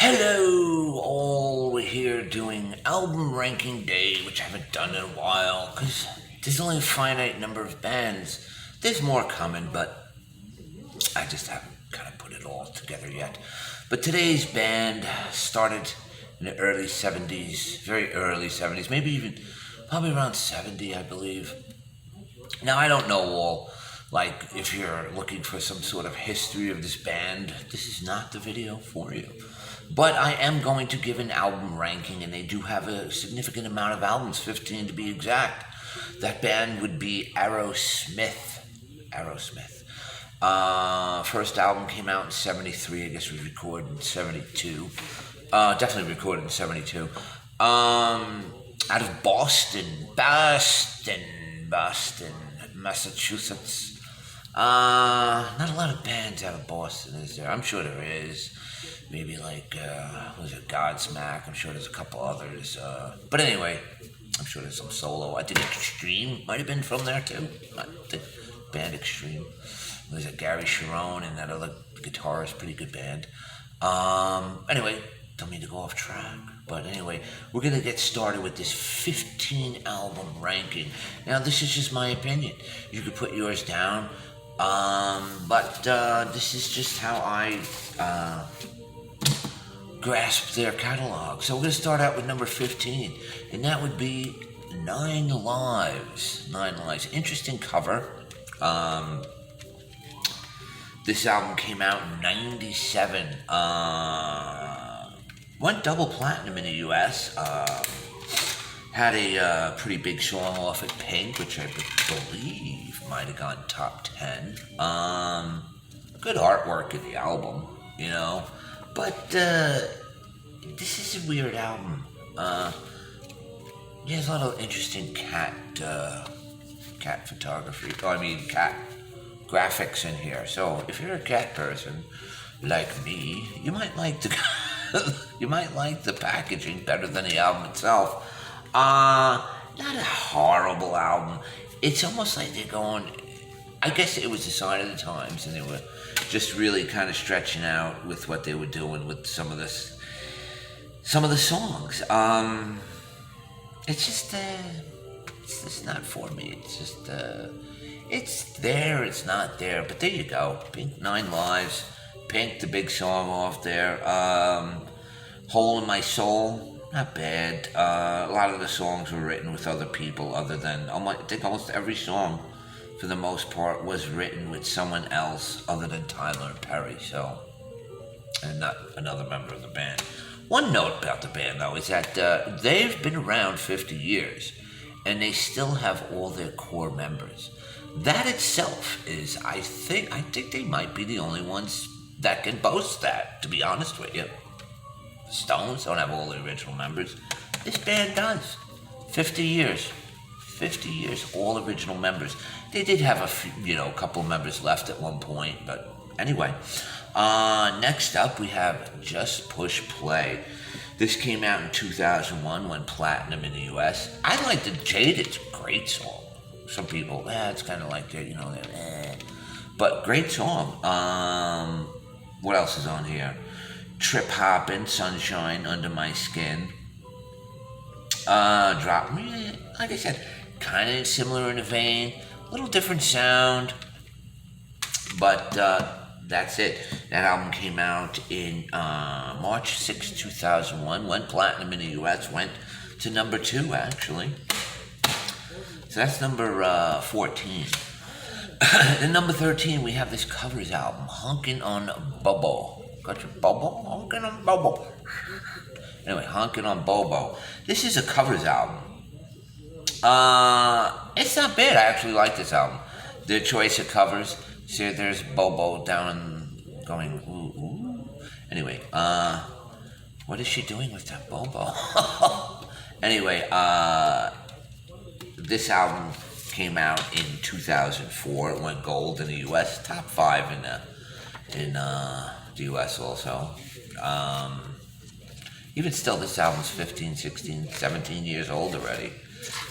Hello, all. We're here doing album ranking day, which I haven't done in a while because there's only a finite number of bands. There's more coming, but I just haven't kind of put it all together yet. But today's band started in the early 70s, very early 70s, maybe even probably around 70, I believe. Now, I don't know all, like, if you're looking for some sort of history of this band, this is not the video for you. But I am going to give an album ranking, and they do have a significant amount of albums, 15 to be exact. That band would be Aerosmith. Aerosmith. First album came out in 73, I guess we recorded in 72. Definitely recorded in 72. Out of Boston, Massachusetts. Not a lot of bands out of Boston, is there? I'm sure there is. Maybe like, what was it, Godsmack? I'm sure there's a couple others. But anyway, I'm sure there's some solo. I think Extreme might have been from there too. The band Extreme. There's a Gary Sharon and that other guitarist, pretty good band. Anyway, don't mean to go off track. But anyway, we're going to get started with this 15 album ranking. Now, this is just my opinion. You could put yours down. But this is just how I grasp their catalog. So we're going to start out with number 15. And that would be Nine Lives. Nine Lives. Interesting cover. This album came out in 97. Went double platinum in the U.S. Had a pretty big song off at Pink, which I believe might have gone top 10. Good artwork in the album, you know. But this is a weird album. There's a lot of interesting cat photography. Cat graphics in here. So if you're a cat person like me, you might like the the packaging better than the album itself. Not a horrible album. It's almost like they're going. I guess it was a sign of the times, and they were just really kind of stretching out with what they were doing with some of the songs. It's just not for me. It's just it's there, it's not there. But there you go. Pink, Nine Lives. Pink, the big song off there. Hole in My Soul, not bad. A lot of the songs were written with other people other than, I think almost every song, for the most part, was written with someone else other than Tyler Perry, so, and not another member of the band. One note about the band, though, is that they've been around 50 years, and they still have all their core members. That itself is, I think they might be the only ones that can boast that, to be honest with you. The Stones don't have all the original members. This band does. 50 years. 50 years, all original members. They did have a couple of members left at one point, but anyway. Next up, we have Just Push Play. This came out in 2001, went platinum in the U.S. I like the Jaded's great song. Some people, it's kind of like that, But great song. What else is on here? Trip Hoppin', Sunshine, Under My Skin. Drop, like I said, kind of similar in the vein. A little different sound. But that's it. That album came out in March 6, 2001. Went platinum in the U.S. Went to number 2, actually. So that's number 14. Then number 13, we have this covers album, Honkin' on Bobo. Got your Bobo? Honkin' on Bobo. Anyway, Honkin' on Bobo. This is a covers album. It's not bad. I actually like this album. Their choice of covers. See, there's Bobo down going, ooh, ooh. Anyway, what is she doing with that Bobo? Anyway, this album came out in 2004. It went gold in the U.S. Top 5 in the U.S. also. Even still, this album's 15, 16, 17 years old already.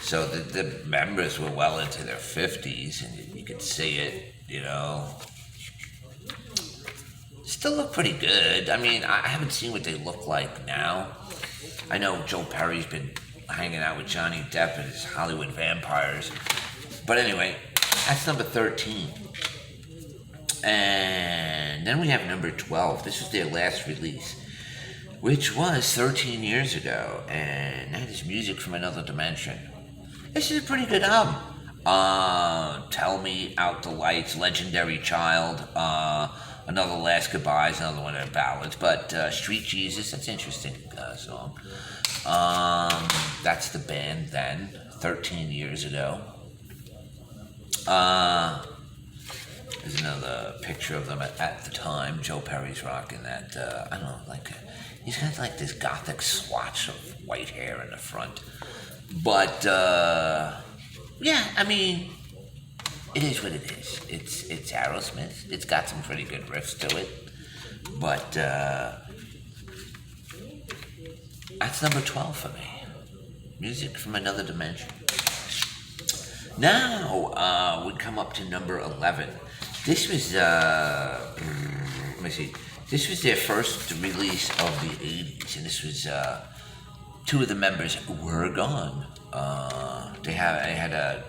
So the members were well into their 50s, and you could see it, Still look pretty good. I mean, I haven't seen what they look like now. I know Joe Perry's been hanging out with Johnny Depp and his Hollywood vampires. But anyway, that's number 13. And then we have number 12. This was their last release, which was 13 years ago. And that is Music from Another Dimension. This is a pretty good album. Tell Me, Out the Lights, Legendary Child, Another Last Goodbyes, another one of their ballads. But Street Jesus, that's an interesting song. That's the band then, 13 years ago. There's another picture of them at the time. Joe Perry's rocking that, I don't know, like, he's got like this gothic swatch of white hair in the front. But, yeah, I mean, it is what it is. It's Aerosmith. It's got some pretty good riffs to it. But, that's number 12 for me. Music from Another Dimension. Now, we come up to number 11. This was, let me see. This was their first release of the 80s, and this was, two of the members were gone. They had a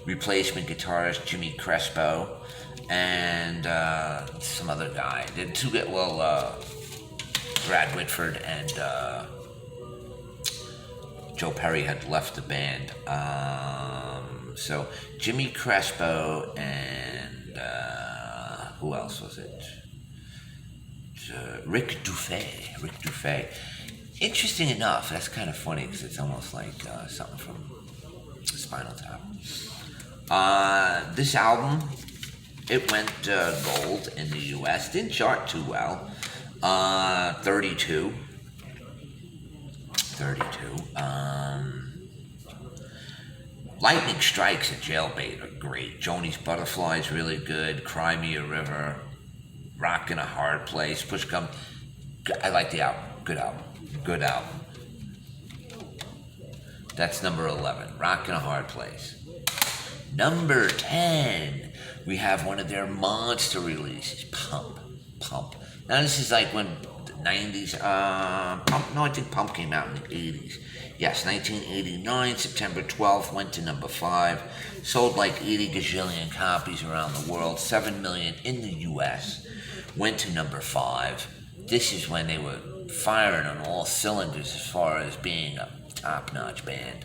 replacement guitarist, Jimmy Crespo, and some other guy. The two, Brad Whitford and Joe Perry had left the band. So Jimmy Crespo and who else was it? Rick Dufay. Interesting enough, that's kind of funny because it's almost like something from Spinal Tap. This album, it went gold in the U.S. Didn't chart too well. 32. Lightning Strikes and Jailbait are great. Joni's Butterfly is really good. Cry Me a River. Rockin' a Hard Place. Push Come. I like the album. Good album. That's number 11. Rockin' a Hard Place. Number 10. We have one of their monster releases. Pump. Now this is like when the 90s. Pump. No, I think Pump came out in the 80s. Yes, 1989, September 12th, went to number 5. Sold like 80 gazillion copies around the world. 7 million in the U.S. Went to number 5. This is when they were firing on all cylinders as far as being a top-notch band.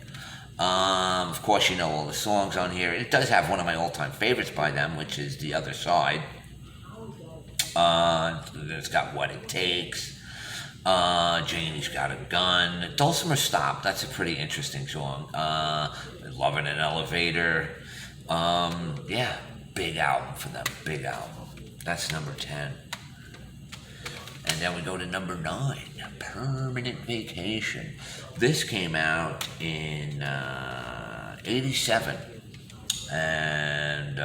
Of course, you know all the songs on here. It does have one of my all-time favorites by them, which is The Other Side. It's got What It Takes. Janie's Got a Gun. Dulcimer Stop, that's a pretty interesting song. Love in an Elevator. Yeah, big album for them, big album. That's number 10. And then we go to number 9, Permanent Vacation. This came out in 87. And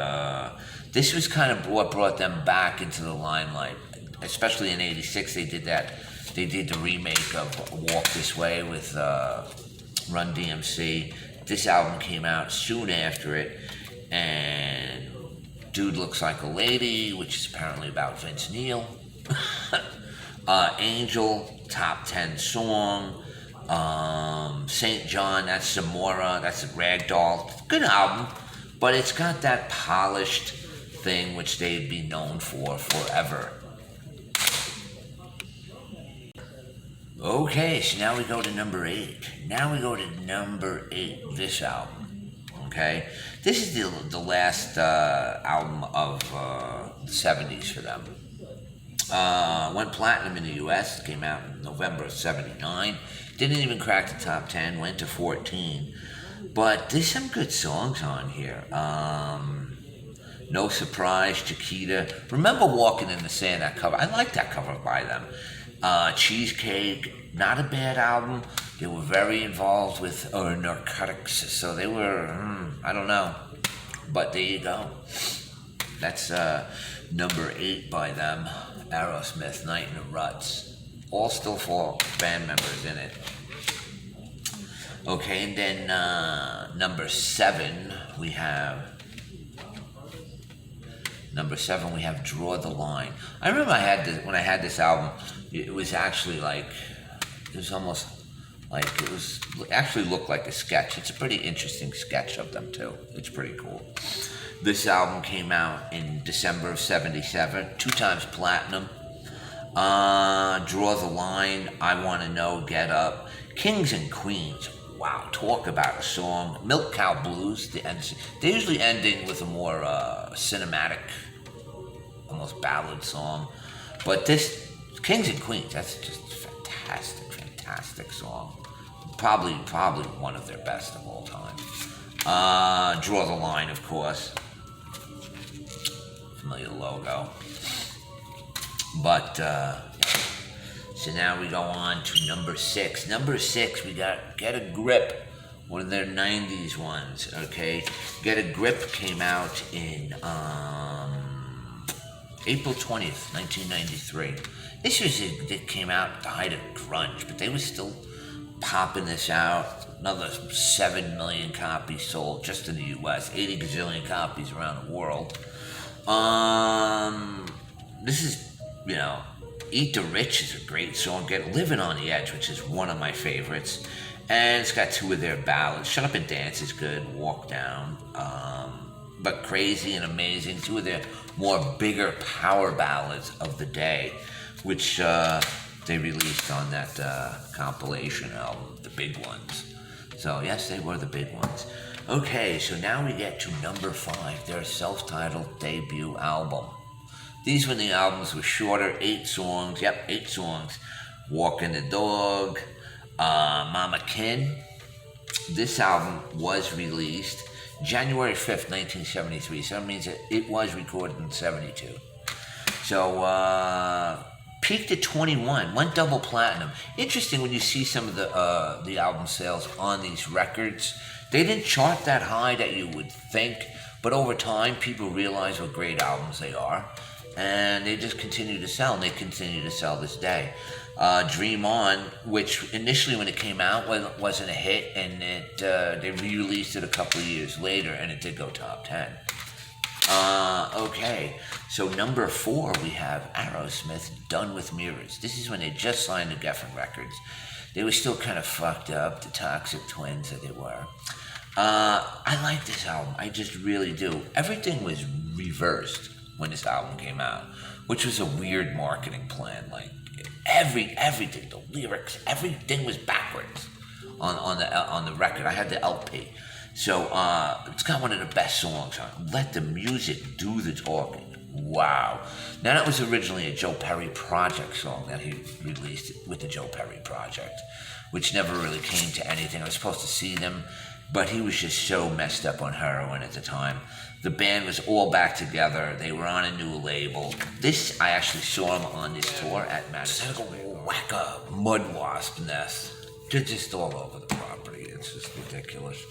this was kind of what brought them back into the limelight. Especially in 86, they did that. They did the remake of Walk This Way with Run DMC. This album came out soon after it. And Dude Looks Like a Lady, which is apparently about Vince Neil. Angel, top 10 song. St. John, that's Zamora, that's a Ragdoll. Good album, but it's got that polished thing which they'd be known for forever. Okay, so now we go to number 8. This album. Okay? This is the last album of the 70s for them. Went platinum in the US, came out in November of 79. Didn't even crack the top 10, went to 14. But there's some good songs on here. No Surprise, Chiquita. Remember Walking in the Sand, that cover. I like that cover by them. Cheesecake, not a bad album. They were very involved with narcotics, so they were, I don't know. But there you go. That's number 8 by them. Aerosmith, Night in the Ruts. All still 4 band members in it. Okay, and then number 7, we have Number 7, we have Draw the Line. I remember when I had this album, it was actually like, it was almost like, actually looked like a sketch. It's a pretty interesting sketch of them too. It's pretty cool. This album came out in December of 77, 2 times platinum. Draw the Line, I Want to Know, Get Up, Kings and Queens. Wow, talk about a song. Milk Cow Blues, they're usually ending with a more cinematic, almost ballad song. But this, Kings and Queens, that's just fantastic song. Probably one of their best of all time. Draw the Line, of course. Familiar logo. But, so now we go on to number 6. Number 6, we got Get a Grip, one of their 90s ones, okay? Get a Grip came out in April 20th, 1993. It came out at the height of grunge, but they were still popping this out. Another 7 million copies sold just in the U.S., 80 gazillion copies around the world. This is, Eat the Rich is a great song. Get Living on the Edge, which is one of my favorites. And it's got 2 of their ballads. Shut Up and Dance is good. Walk Down. But Crazy and Amazing, 2 of their more bigger power ballads of the day, which they released on that compilation album, The Big Ones. So yes, they were the big ones. Okay, so now we get to number 5, their self-titled debut album. These when the albums were shorter, 8 songs. Yep, 8 songs. Walking the Dog, Mama Kin. This album was released January 5th, 1973. So that means that it was recorded in 72. So, peaked at 21, went double platinum. Interesting when you see some of the album sales on these records. They didn't chart that high that you would think, but over time, people realize what great albums they are. And they just continue to sell, and they continue to sell this day. Dream On, which initially when it came out wasn't a hit, and they re-released it a couple of years later, and it did go top 10. Okay, so number 4 we have Aerosmith, Done with Mirrors. This is when they just signed to Geffen Records. They were still kind of fucked up, the toxic twins that they were. I like this album, I just really do. Everything was reversed when this album came out, which was a weird marketing plan. Like everything, the lyrics, everything was backwards on the record. I had the LP, so it's got one of the best songs on it. Let the Music Do the Talking. Wow. Now that was originally a Joe Perry Project song that he released with the Joe Perry Project, which never really came to anything. I was supposed to see them, but he was just so messed up on heroin at the time. The band was all back together. They were on a new label. This, I actually saw them on this tour at Madison. Just had to go whack a mud wasp nest. They're just all over the property. It's just ridiculous.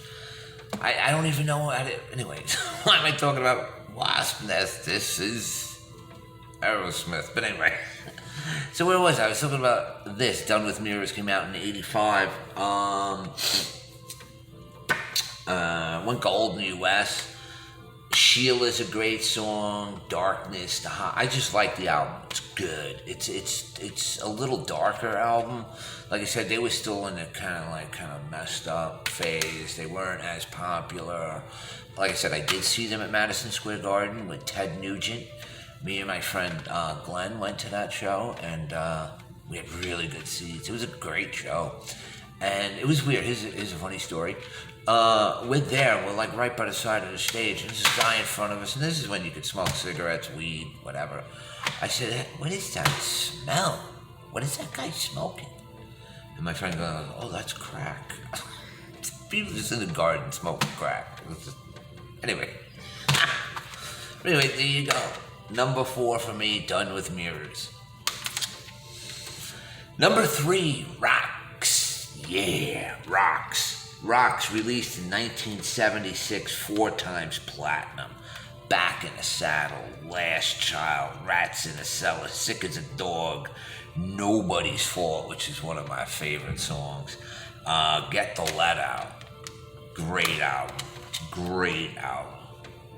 I don't even know how to... Anyways, why am I talking about wasp nest? This is Aerosmith. But anyway. So where was I? I was talking about this. Done with Mirrors came out in 85. Went gold in the U.S. Sheila's a great song. Darkness, I just like the album. It's good. It's a little darker album. Like I said, they were still in the kind of messed up phase. They weren't as popular. Like I said, I did see them at Madison Square Garden with Ted Nugent. Me and my friend Glenn went to that show, and we had really good seats. It was a great show, and it was weird. Here's a funny story. We're like right by the side of the stage, and there's this guy in front of us, and this is when you could smoke cigarettes, weed, whatever. I said, hey, what is that smell? What is that guy smoking? And my friend goes, oh, that's crack. People just in the garden smoking crack. Anyway, there you go. Number 4 for me, Done with Mirrors. Number 3, Rocks. Yeah, Rocks. Rocks, released in 1976, 4 times platinum. Back in the Saddle, Last Child, Rats in a Cellar, Sick as a Dog, Nobody's Fault, which is one of my favorite songs. Get the Let Out. Great album.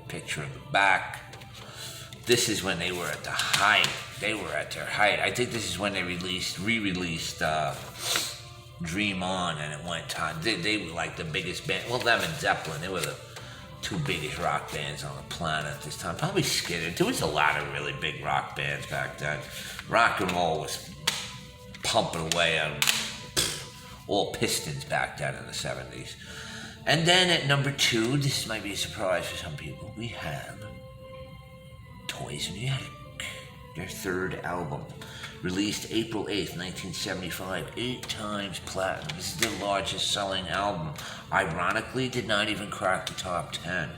Picture in the back. this is when they were at the height. They were at their height. I think this is when they re-released Dream On, and it went on. They were like the biggest band. Well, them and Zeppelin, they were the two biggest rock bands on the planet at this time. Probably Skinner. There was a lot of really big rock bands back then. Rock and roll was pumping away on all pistons back then in the 70s. And then at number 2, this might be a surprise for some people, we have Toys in the Attic, their third album, released April 8th, 1975, 8 times platinum. This is their largest selling album. Ironically, did not even crack the top 10.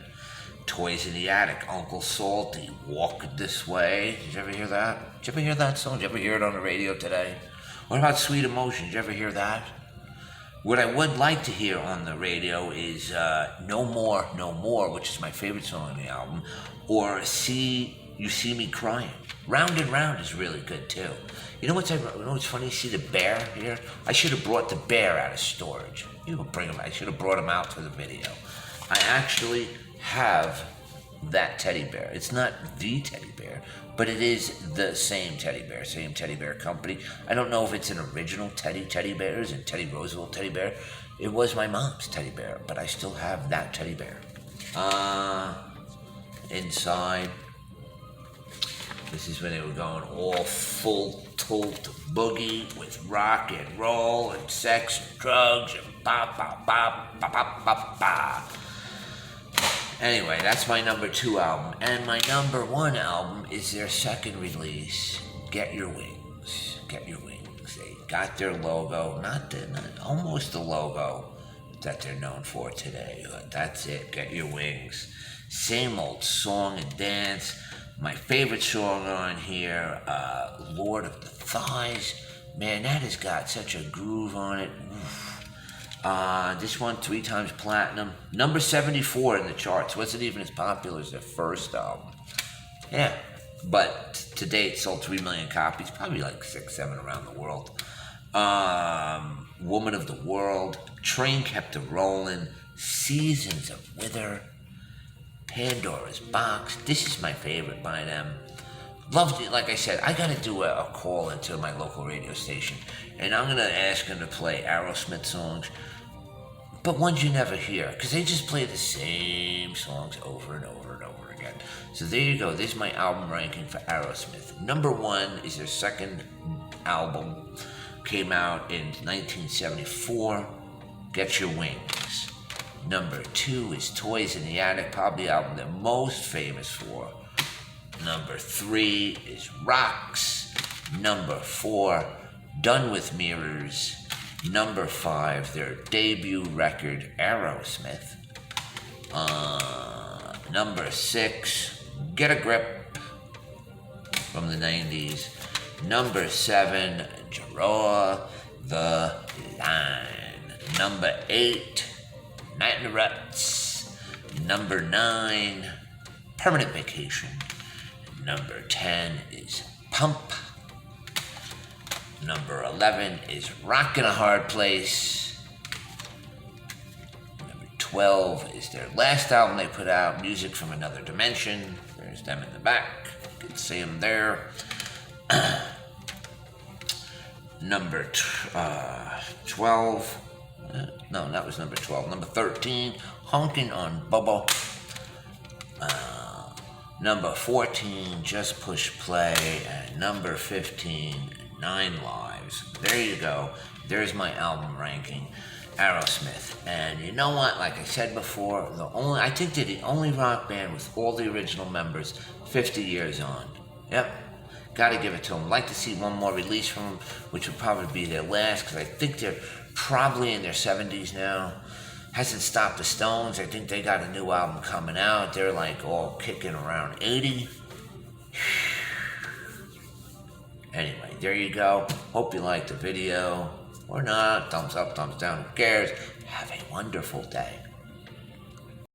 Toys in the Attic, Uncle Salty, Walk This Way. Did you ever hear that? Did you ever hear that song? Did you ever hear it on the radio today? What about Sweet Emotion? Did you ever hear that? What I would like to hear on the radio is No More, No More, which is my favorite song on the album, or You See Me Crying. Round and Round is really good too. You know what's funny? See the bear here? I should have brought the bear out of storage. I should have brought him out for the video. I actually have that teddy bear. It's not the teddy bear, but it is the same teddy bear company. I don't know if it's an original teddy bears and Teddy Roosevelt teddy bear. It was my mom's teddy bear, but I still have that teddy bear. Inside, this is when they were going all full tilt boogie with rock and roll and sex and drugs and ba ba ba ba ba ba ba. Anyway, that's my number 2 album. And my number 1 album is their second release, Get Your Wings. Get Your Wings. They got their logo, not almost the logo that they're known for today. But that's it, Get Your Wings. Same old song and dance. My favorite song on here, Lord of the Thighs. Man, that has got such a groove on it. Oof. This one 3 times platinum. Number 74 in the charts. Wasn't even as popular as their first album. Yeah, but to date sold 3 million copies. Probably like 6, 7 around the world. Woman of the World. Train Kept a Rollin'. Seasons of Wither. Pandora's Box. This is my favorite by them. Loved it. Like I said, I gotta do a call into my local radio station, and I'm gonna ask them to play Aerosmith songs, but ones you never hear, because they just play the same songs over and over and over again. So there you go. This is my album ranking for Aerosmith. Number 1 is their second album. Came out in 1974. Get Your Wings. Number 2 is Toys in the Attic, probably the album they're most famous for. Number 3 is Rocks. Number 4, Done with Mirrors. Number 5, their debut record, Aerosmith. Number 6, Get a Grip from the 90s. Number 7, Draw the Line. Number 8, Night in the Ruts. Number 9, Permanent Vacation. Number 10 is Pump. Number 11 is Rockin' a Hard Place. Number 12 is their last album they put out, Music from Another Dimension. There's them in the back. You can see them there. Number 12. No, that was number 12. Number 13, Honkin' on Bubba. Number 14, Just Push Play. And number 15, 9 Lives. There you go. There's my album ranking, Aerosmith. And you know what? Like I said before, I think they're the only rock band with all the original members 50 years on. Yep. Gotta give it to them. Like to see one more release from them, which would probably be their last, because I think they're probably in their 70s now. Hasn't stopped the Stones. I think they got a new album coming out. They're like all kicking around 80. Anyway, there you go. Hope you liked the video. Or not. Thumbs up, thumbs down. Who cares? Have a wonderful day.